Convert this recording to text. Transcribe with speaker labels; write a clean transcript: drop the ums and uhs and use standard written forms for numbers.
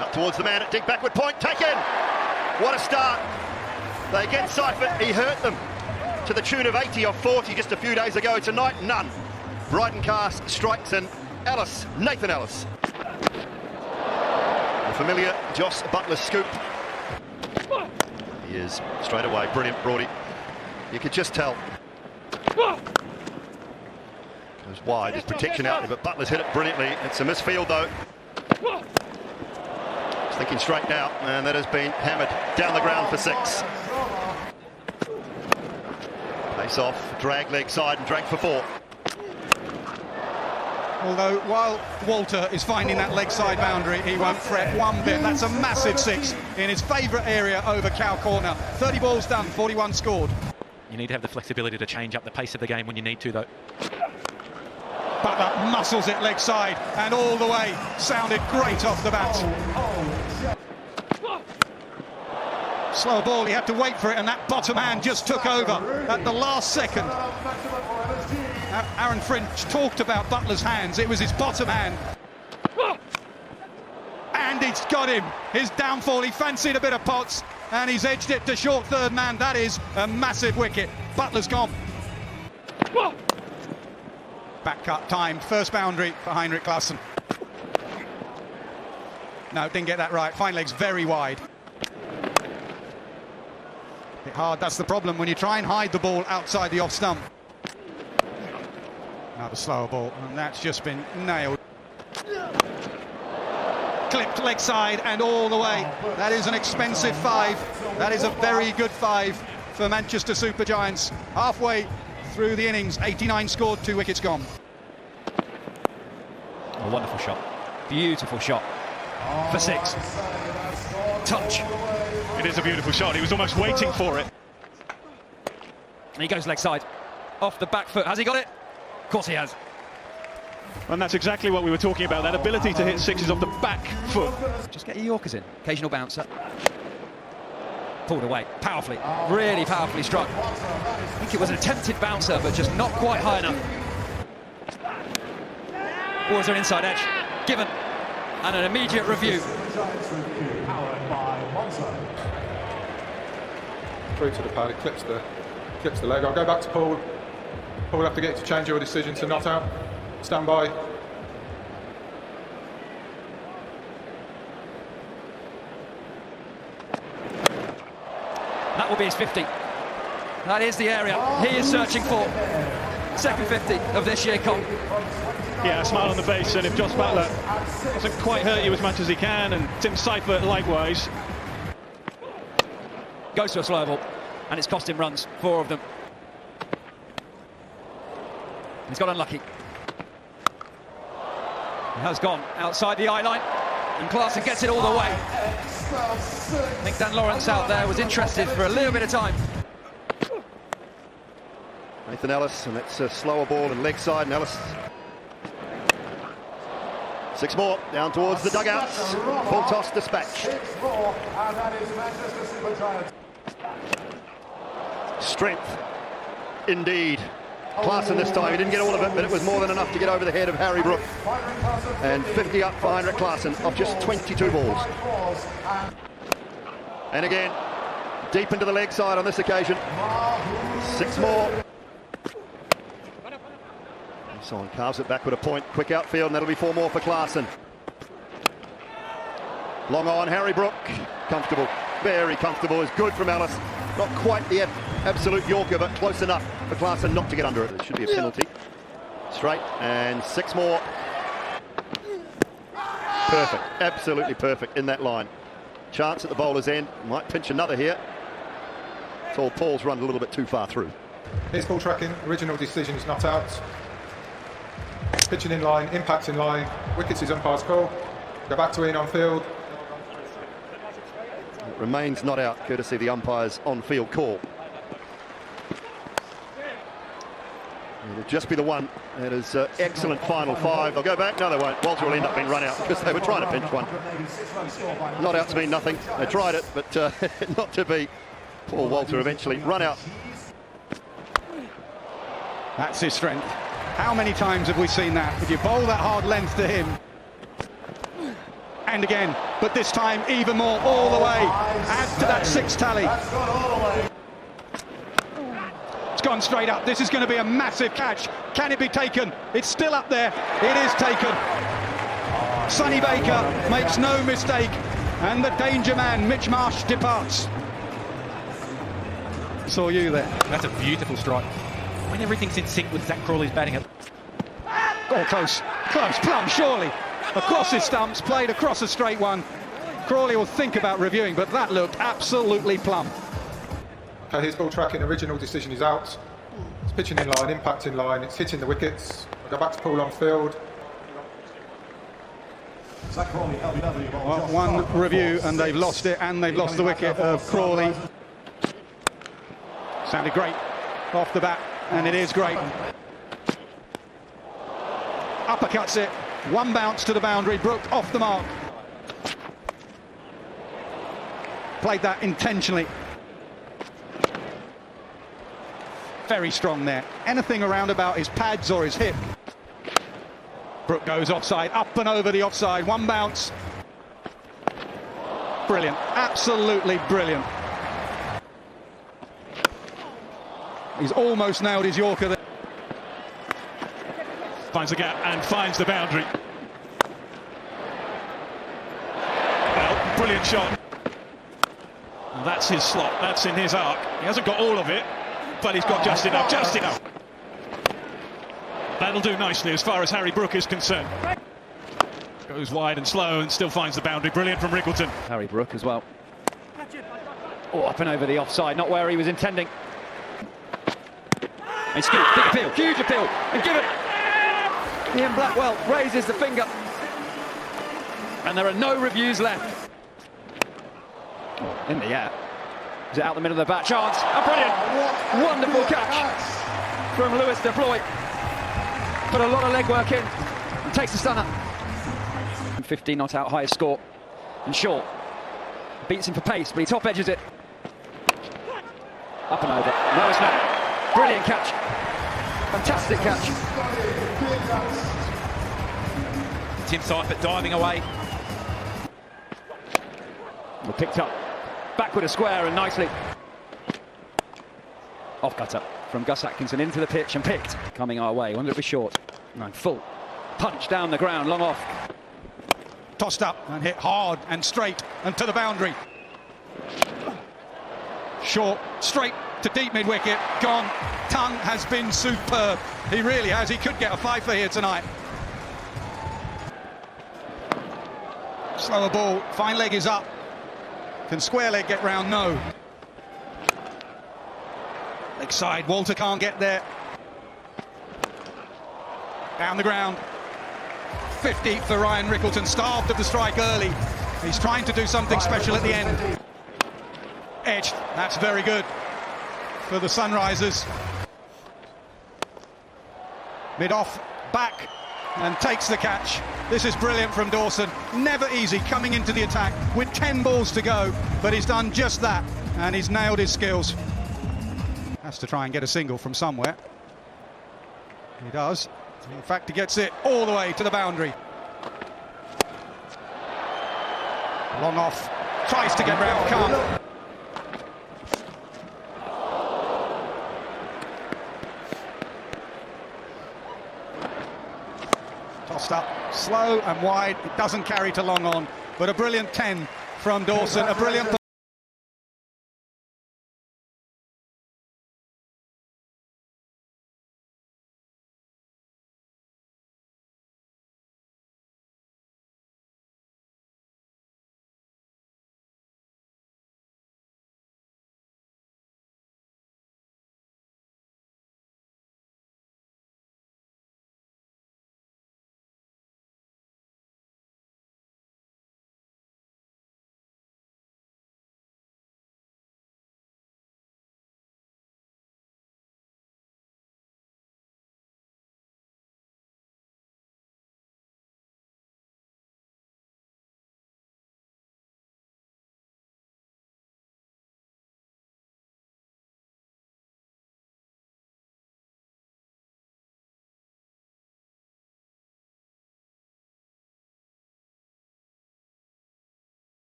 Speaker 1: Out towards the man at deep backward point, taken! What a start! They get Seifert, he hurt them to the tune of 80 off 40 just a few days ago. Tonight, none. Brighton cast strikes and Ellis, Nathan Ellis. The familiar Joss Butler scoop. He is straight away, brilliant Brody. You could just tell. Goes wide, there's protection out there, but Butler's hit it brilliantly. It's a misfield though. He's thinking straight now, and that has been hammered down the ground for 6. Pace off, drag leg side and drag for 4.
Speaker 2: Although while Walter is finding that leg side boundary, he won't fret one bit. That's a massive 6 in his favourite area over Cow Corner. 30 balls done, 41 scored.
Speaker 3: You need to have the flexibility to change up the pace of the game when you need to, though.
Speaker 2: Butler muscles it leg side and all the way. Sounded great off the bat. Slow ball, he had to wait for it, and that bottom hand just took over at the last second. Aaron French talked about Butler's hands. It was his bottom hand. And it's got him. His downfall, he fancied a bit of Potts, and he's edged it to short third man. That is a massive wicket. Butler's gone. Back cut time, first boundary for Heinrich Klaassen. No, didn't get that right. Fine leg's very wide. Bit hard, that's the problem when you try and hide the ball outside the off stump. Another slower ball, and that's just been nailed. Clipped leg side and all the way. That is an expensive 5. That is a very good 5 for Manchester Super Giants. Halfway through the innings, 89 scored, 2 wickets gone.
Speaker 3: A wonderful shot. Beautiful shot. For 6. Touch.
Speaker 4: It is a beautiful shot. He was almost waiting for it.
Speaker 3: And he goes leg side. Off the back foot. Has he got it? Of course he has.
Speaker 4: And that's exactly what we were talking about, that ability to hit 6s off the back foot.
Speaker 3: Just get your Yorkers in. Occasional bouncer. Pulled away. Powerfully. Really powerfully struck. I think it was an attempted bouncer, but just not quite high enough. Balls are an inside edge. Given. And an immediate review.
Speaker 5: Through to the pad, it clips the leg. I'll go back to Paul. Paul will have to get you to change your decision to not out. Stand by.
Speaker 3: That will be his 50. That is the area he is searching for. Second 50 of this year, Con.
Speaker 4: Yeah, a smile on the face, and if Joss Butler doesn't quite hurt you as much as he can, and Tim Seifert likewise.
Speaker 3: Goes to a slow ball, and it's cost him runs, 4 of them. He's got unlucky. He has gone outside the eye line, and Klaassen gets it all the way. I think Dan Lawrence out there was interested for a little bit of time.
Speaker 1: Nathan Ellis, and that's a slower ball and leg side, and Ellis. 6 more, down towards the dugouts. Full toss dispatch. Strength, indeed. Klaassen this time, he didn't get all of it, but it was more than enough to get over the head of Harry Brook. And 50 up for Heinrich Klaassen off just 22 balls. And again, deep into the leg side on this occasion. 6 more. Someone carves it back with a point, quick outfield, and that'll be 4 more for Klaassen. Long on, Harry Brook, comfortable, very comfortable, is good from Ellis. Not quite the absolute Yorker, but close enough for Klaassen not to get under it. It should be a penalty. Straight, and 6 more. Perfect, absolutely perfect in that line. Chance at the bowler's end, might pinch another here. It's all Paul's run a little bit too far through.
Speaker 5: Here's ball tracking, original decision is not out. Pitching in line, impact in line, wickets is umpire's call. Go back to in on field.
Speaker 1: It remains not out, courtesy of the umpire's on-field call. It'll just be the one. It is excellent final 5. They'll go back. No, they won't. Walter will end up being run out because they were trying to pinch one. Not out to mean nothing. They tried it, but not to be. Poor Walter eventually run out.
Speaker 2: That's his strength. How many times have we seen that? If you bowl that hard length to him, and again, but this time even more, all the way. Add to that 6 tally. It's gone straight up. This is going to be a massive catch. Can it be taken? It's still up there. It is taken. Sonny Baker makes no mistake, and the danger man, Mitch Marsh, departs. Saw you there.
Speaker 3: That's a beautiful strike. When everything's in sync with Zach Crawley's batting it.
Speaker 2: Oh, close, plumb, surely. Across his stumps, played across a straight one. Crawley will think about reviewing, but that looked absolutely plumb.
Speaker 5: Okay, his ball tracking, original decision is out. It's pitching in line, impact in line, it's hitting the wickets. We'll go back to Paul on field.
Speaker 2: Well, one review and they've lost it, and they've lost the wicket of Crawley. Sounded great off the bat, and it is great. Uppercuts it, one bounce to the boundary, Brook off the mark. Played that intentionally. Very strong there. Anything around about his pads or his hip. Brook goes offside, up and over the offside, one bounce. Brilliant, absolutely brilliant. He's almost nailed his Yorker there.
Speaker 4: Finds the gap and finds the boundary. Well, brilliant shot. And that's his slot, that's in his arc. He hasn't got all of it, but he's got just enough, just enough. That'll do nicely as far as Harry Brook is concerned. Goes wide and slow and still finds the boundary. Brilliant from Riggleton.
Speaker 3: Harry Brook as well. Oh, up and over the offside, not where he was intending. And scoop, big appeal, huge appeal, and give it. Ian Blackwell raises the finger. And there are no reviews left. Oh, in the air. Is it out the middle of the bat? Chance, a brilliant, wonderful catch from Lewis de Floyd. Put a lot of legwork in and takes the stunner. 15 not out, highest score. And Shaw beats him for pace, but he top edges it. Up and over, no snap. Brilliant catch. Fantastic catch. Tim Seifert diving away. Well, picked up. Backward a square and nicely. Off cutter from Gus Atkinson into the pitch and picked. Coming our way, wonder if it was short. And full. Punch down the ground, long off.
Speaker 2: Tossed up and hit hard and straight and to the boundary. Short, straight to deep mid-wicket, gone. Tongue has been superb. He really has. He could get a fifer here tonight. Slower ball, fine leg is up. Can square leg get round? No. Leg side, Walter can't get there. Down the ground. 50 for Ryan Rickleton, starved of the strike early. He's trying to do something special at the end. Edged, that's very good for the Sunrisers. Mid-off, back, and takes the catch. This is brilliant from Dawson. Never easy coming into the attack with 10 balls to go, but he's done just that, and he's nailed his skills. Has to try and get a single from somewhere. He does. In fact, he gets it all the way to the boundary. Long off, tries to get round, can't. Tossed up, slow and wide, it doesn't carry to long on, but a brilliant 10 from Dawson, a brilliant